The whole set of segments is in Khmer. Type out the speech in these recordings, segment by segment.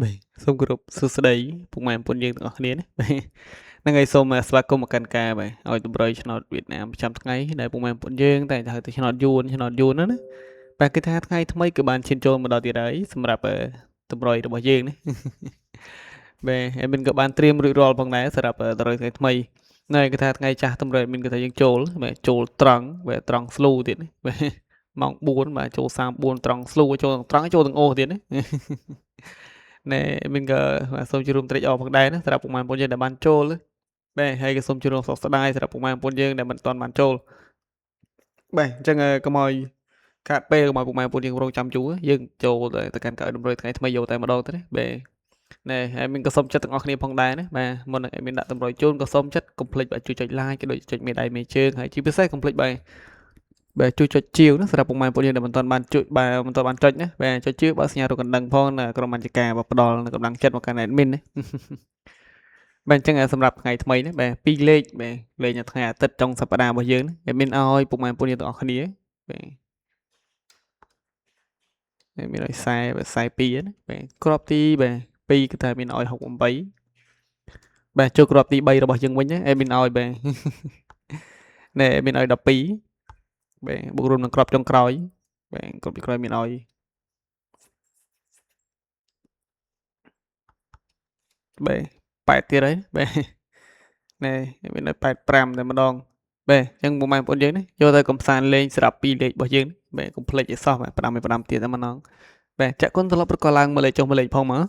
Bem,សូមគោរពសួស្តីពុកម៉ែបងប្អូនយើងទាំងអស់គ្នាណាហ្នឹងហើយសូមស្វាគមន៍មកកាន់ការបាទឲ្យតម្រុយឆ្នោតវៀតណាមប្រចាំថ្ងៃដែលពុកម៉ែបងប្អូនយើងតែងតែហៅទៅឆ្នោតយួនហ្នឹងណាបាទគឺថាថ្ងៃថ្មីក៏បានឈានចូលមកដល់ទៀតហើយសម្រាប់តម្រុយរបស់យើងណាបាទហើយមិនក៏បានត្រៀមរួចរាល់ផងដែរសម្រាប់តម្រុយថ្ងៃថ្មីណែគឺថាថ្ងៃចាស់តម្រុយមិនគឺថាយើងចូលបាទចូលត្រង់បាទត្រង់ស្លូទៀតណាបាទម៉ោង4បាទចូល34ត្រង់ស្លូចូលត្រង់ចូលទាំងអូសទៀតណា ណែមិនក៏សូមជម្រាបត្រេកអរផងដែរណាសម្រាប់ពុកម៉ែបងប្អូនយើងដែលបានចូលបាទហើយក៏សូមជម្រាបសោកស្ដាយសម្រាប់ពុកម៉ែបងប្អូនយើងដែលមិនទាន់បានចូលបាទអញ្ចឹងកុំឲ្យខាតពេលកុំឲ្យពុកម៉ែបងប្អូនយើងរងចាំយូរយើងចូលទៅកាន់ការតម្រុយថ្ងៃថ្មីយកតែម្ដងទៅណាបាទណែហើយមានក៏សូមចិត្តទាំងអស់គ្នាផងដែរណាបាទមុននឹងមានដាក់តម្រុយជូនក៏សូមចិត្តកុំភ្លេចបាទជួយចុច like ក៏ដូចចុចមេដៃមេជើងហើយជាពិសេសកុំភ្លេចបាទជួយចុចជាវណាសម្រាប់ពុកម៉ែបងប្អូនយើងដែលមិនទាន់បានចុចបាទមិនទាន់បានចុចណាបាទចុចជាវបើសញ្ញារូបកណ្ដឹងផងក្រុមបញ្ជាការបាទផ្ដល់នៅកម្លាំងចិត្តមកកាន់ admin ណាបាទអញ្ចឹងសម្រាប់ថ្ងៃថ្មីនេះបាទ2លេខបាទលេខនៅថ្ងៃអាទិត្យចុងសប្តាហ៍របស់យើងនេះមានឲ្យពុកម៉ែបងប្អូនយើងទាំងអស់គ្នាបាទមានឲ្យ42ណាបាទក្របទីបាទ2គឺថាមានឲ្យ68បាទចូលក្របទី3របស់យើងវិញណាមានឲ្យបាទណែមានឲ្យ12បាទបូករួមនឹងក្របចុងក្រោយបាទក្របទីក្រោយមានឲ្យបាទ8ទៀតហើយបាទណែមានឲ្យ85តែម្ដងបាទអញ្ចឹងពុកម៉ែបងប្អូនយើងណាយកទៅកំសាន្តលេងស្រាប់2លេខរបស់យើងបាទកុំភ្លេចឲ្យសោះបាទ5ទៀតតែម្ដងបាទចាក់គុណត្រឡប់ឬក៏ឡើងមើលលេខចុះមើលលេខផងមក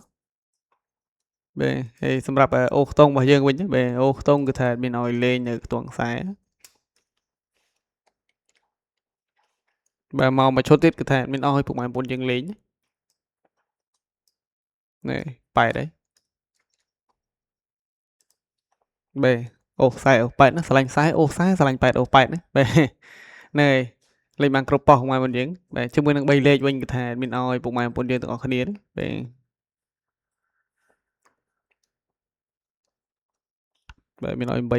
បាទហើយសម្រាប់អូខ្ទង់របស់យើងវិញបាទអូខ្ទង់គឺថាមានឲ្យលេងនៅខ្ទង់ខ្សែបាទមកមួយឈុតទៀតគឺថាមានឲ្យពុកម៉ែបងប្អូនយើងលេងណែ8ហើយបាទអូខ្សែអូ8ណាស្រឡាញ់ខ្សែអូខ្សែស្រឡាញ់8អូ8ណាបាទណែលេខបានគ្រប់ប៉ោះពុកម៉ែបងប្អូនយើងបាទជាមួយនឹង3លេខវិញគឺថាមានឲ្យពុកម៉ែបងប្អូនយើងទាំងអស់គ្នាបាទបាទមានឲ្យ854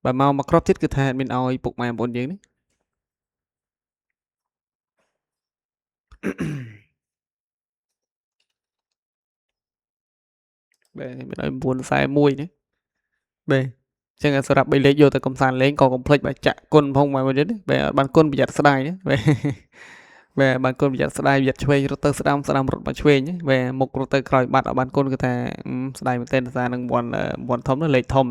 បាទមកគ្រាប់ទៀតគឺថាមានឲ្យពុកម៉ែបងប្អូនយើងនេះបាទមានឲ្យ941ណាបាទចឹងសម្រាប់3លេខយកទៅកំសាន្តលេងក៏កុំភ្លេចបាទចាក់គុណផងបងប្អូនទៀតបាទបានគុណប្រយ័ត្នស្ដាយណាបាទបាទបានគុណប្រយ័ត្នស្ដាយប្រយ័ត្នឆ្វេងរត់ទៅស្ដាំស្ដាំរត់មកឆ្វេងបាទមុខរត់ទៅក្រោយបាត់អត់បានគុណគឺថាស្ដាយមែនទែនសារនឹងមន់ធំនោះលេខធំ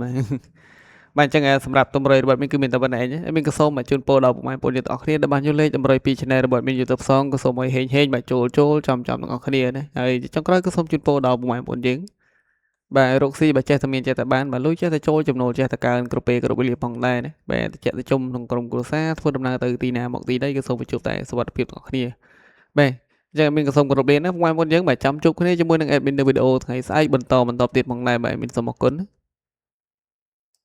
បាទអញ្ចឹងសម្រាប់តម្រុយរបស់មានគឺមានតែប៉ុណ្ណេះឯងមានក៏សូមជូនពរដល់ពុកម៉ែបងប្អូនយើងទាំងអស់គ្នាដែលបានយកលេខតម្រុយពី channel របស់មាន YouTube សងក៏សូមឲ្យហេងបាទចូលចំទាំងអស់គ្នាណាហើយចុងក្រោយក៏សូមជូនពរដល់ពុកម៉ែបងប្អូនយើងបាទរកស៊ីបើចេះតែមានចេះតែបានបាទលុយចេះតែចូលចំណូលចេះតែកើនគ្រប់ពេលគ្រប់វេលាផងដែរណាបាទតិចទៅជុំក្នុងក្រុមគ្រួសារធ្វើដំណើរទៅទីណាមកទីណីក៏សូមបញ្ជូនតែសុវត្ថិភាពទាំងអស់គ្នាបាទអញ្ចឹងមានក៏សូមគោរពលាណាពុកម៉ែបងប្អូនយើងបាទចាំជួបគ្នាជាមួយនឹង admin នៅវីដេអូថ្ងៃស្អែកបន្តទៀតផងដែរបាទមានសូមអរគុណ